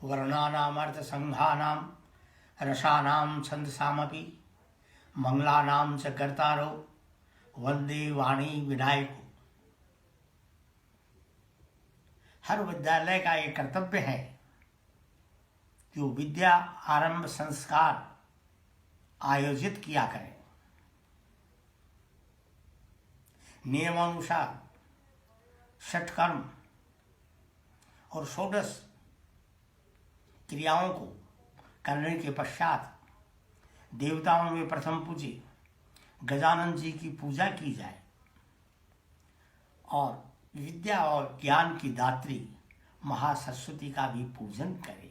वर्णानामर्थसंघानां रसानां छंदसामपि मंगलानां च कर्तारो वंदे वाणी विनायको। हर विद्यालय का ये कर्तव्य है कि वो विद्या आरंभ संस्कार आयोजित किया करें। नियमानुसार षटकर्म और षोडश क्रियाओं को करने के पश्चात देवताओं में प्रथम पूजे गजानन जी की पूजा की जाए और विद्या और ज्ञान की दात्री महासरस्वती का भी पूजन करें।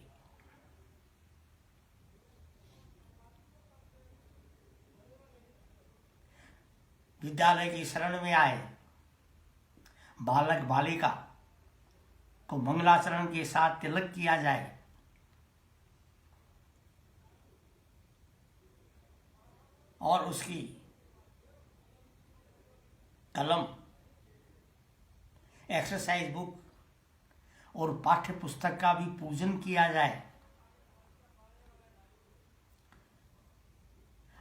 विद्यालय की शरण में आए बालक बालिका को मंगलाचरण के साथ तिलक किया जाए। और उसकी कलम, एक्सरसाइज बुक और पाठ्य पुस्तक का भी पूजन किया जाए।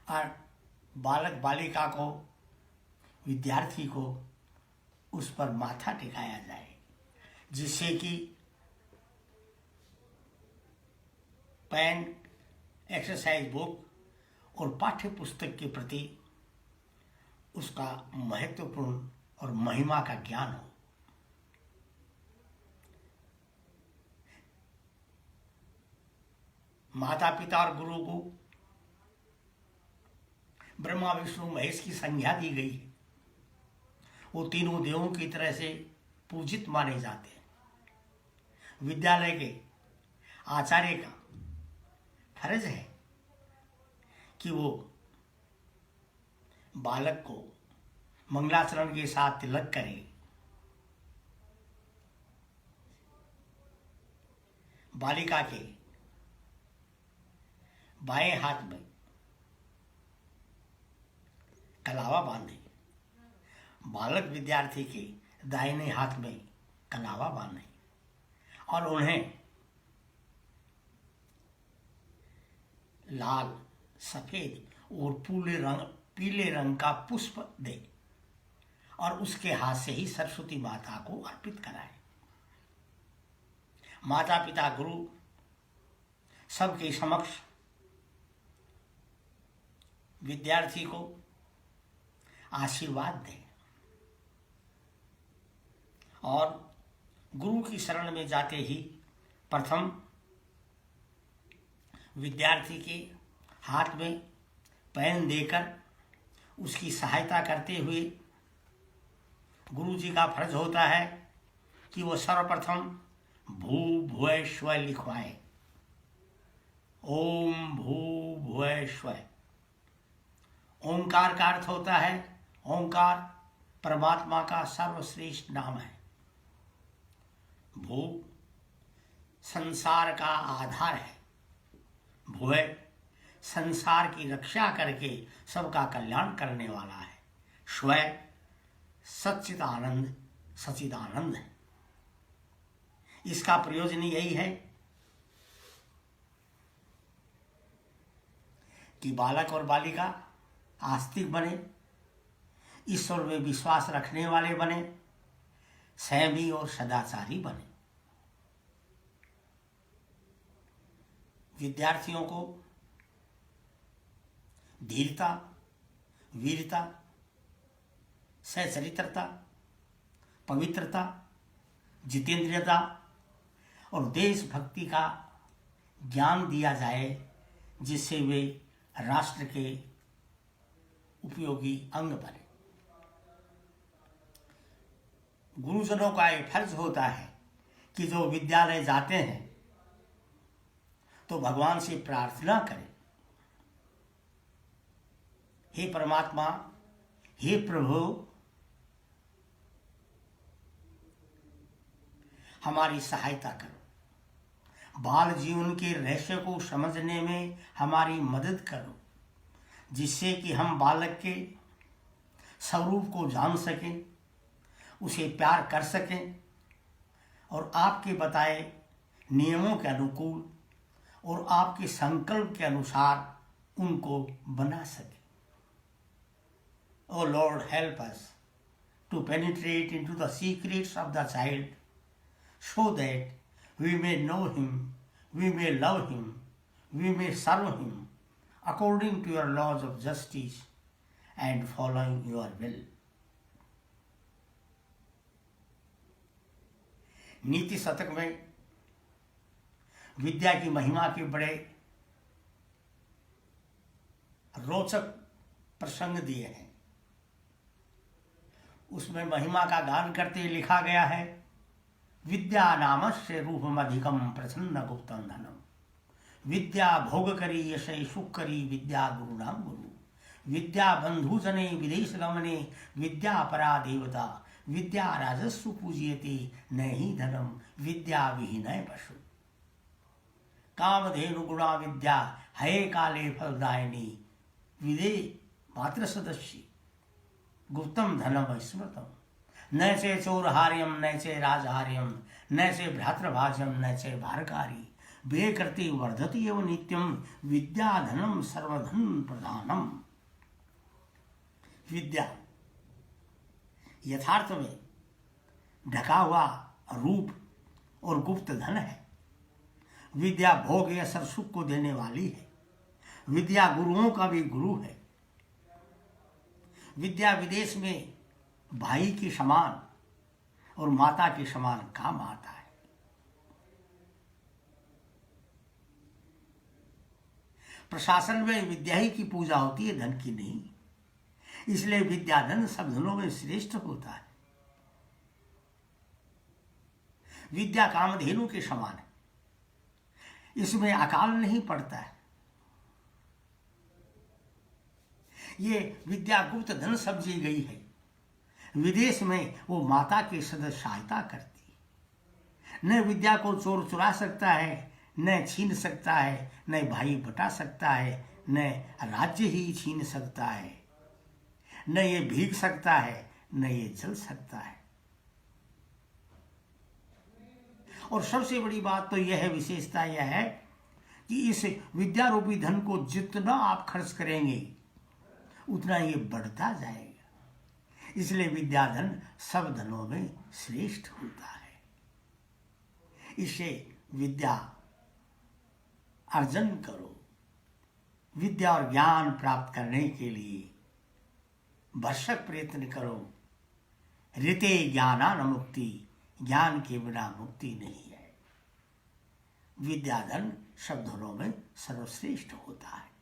और बालक बालिका को, विद्यार्थी को उस पर माथा टिकाया जाए, जिससे कि पेन, एक्सरसाइज बुक और पाठ्य पुस्तक के प्रति उसका महत्वपूर्ण और महिमा का ज्ञान हो। माता पिता और गुरु को ब्रह्मा विष्णु महेश की संज्ञा दी गई है। वो तीनों देवों की तरह से पूजित माने जाते हैं। विद्यालय के आचार्य का फर्ज है कि वो बालक को मंगलाचरण के साथ तिलक करे, बालिका के बाएं हाथ में कलावा बांधे, बालक विद्यार्थी के दाहिने हाथ में कलावा बांधे और उन्हें लाल, सफेद और पीले रंग का पुष्प दे और उसके हाथ से ही सरस्वती माता को अर्पित कराए। माता पिता गुरु सबके समक्ष विद्यार्थी को आशीर्वाद दें और गुरु की शरण में जाते ही प्रथम विद्यार्थी के हाथ में पेन देकर उसकी सहायता करते हुए गुरु जी का फर्ज होता है कि वो सर्वप्रथम भू भुवः स्वः लिखवाए। ओम भू भुवः स्वः। ओंकार का अर्थ होता है, ओंकार परमात्मा का सर्वश्रेष्ठ नाम है। भू संसार का आधार है, भुवः संसार की रक्षा करके सबका कल्याण करने वाला है, स्वः सच्चिदानंद सच्चिदानंद है। इसका प्रयोजन यही है कि बालक और बालिका आस्तिक बने, ईश्वर में विश्वास रखने वाले बने, संयमी और सदाचारी बने। विद्यार्थियों को धीरता, वीरता, सचरित्रता, पवित्रता, जितेंद्रियता और देशभक्ति का ज्ञान दिया जाए, जिससे वे राष्ट्र के उपयोगी अंग बने। गुरुजनों का ये फर्ज होता है कि जो विद्यालय जाते हैं तो भगवान से प्रार्थना करें, हे परमात्मा, हे प्रभु, हमारी सहायता करो, बाल जीवन के रहस्य को समझने में हमारी मदद करो, जिससे कि हम बालक के स्वरूप को जान सकें, उसे प्यार कर सकें और आपके बताए नियमों के अनुकूल और आपके संकल्प के अनुसार उनको बना सके। O Lord, help us to penetrate into the secrets of the child, so that we may know him, we may love him, we may serve him according to your laws of justice and following your will. नीति शतक में विद्या की महिमा के बड़े रोचक प्रसंग दिए हैं। उसमें महिमा का गान करते लिखा गया है, विद्या नामस्य रूपमधिकम प्रसन्न गुप्तम धनम, विद्या भोग करी यशय सुख करी विद्या गुरु नाम गुरु, विद्या बंधु जने विदेश गमने विद्या परा देवता, विद्या राजस्व पूज्यते नहीं धनम विद्या विहीनय पशु, कामधेनु गुणा विद्या हये काले फलदायिनी, विदे मात्र सदस्य गुप्तम धनम स्मृतम, न चे चोरहार्यम न चे राजहार्यम न चे भ्रातृभाज्यम न चे भारकारी, वे करते वर्धति एवं नित्यम विद्या धनम सर्वधन प्रधानम। विद्या यथार्थ में ढका हुआ रूप और गुप्त धन है। विद्या भोग या सर सुख को देने वाली है। विद्या गुरुओं का भी गुरु है। विद्या विदेश में भाई के समान और माता के समान काम आता है। प्रशासन में विद्या ही की पूजा होती है, धन की नहीं। इसलिए विद्या धन सब धनों में श्रेष्ठ होता है। विद्या कामधेनु के समान है, इसमें अकाल नहीं पड़ता है। ये विद्या गुप्त धन समझी गई है। विदेश में वो माता की सदा सहायता करती है। न विद्या को चोर चुरा सकता है, न छीन सकता है, न भाई बटा सकता है, न राज्य ही छीन सकता है, न ये भीग सकता है, न ये जल सकता है। और सबसे बड़ी बात तो यह है, विशेषता यह है कि इस विद्या रूपी धन को जितना आप खर्च करेंगे उतना ये बढ़ता जाएगा। इसलिए विद्या धन सब धनों में श्रेष्ठ होता है। इसे विद्या अर्जन करो। विद्या और ज्ञान प्राप्त करने के लिए भरसक प्रयत्न करो। ऋते ज्ञानान मुक्ति, ज्ञान के बिना मुक्ति नहीं है। विद्या धन सब धनों में सर्वश्रेष्ठ होता है।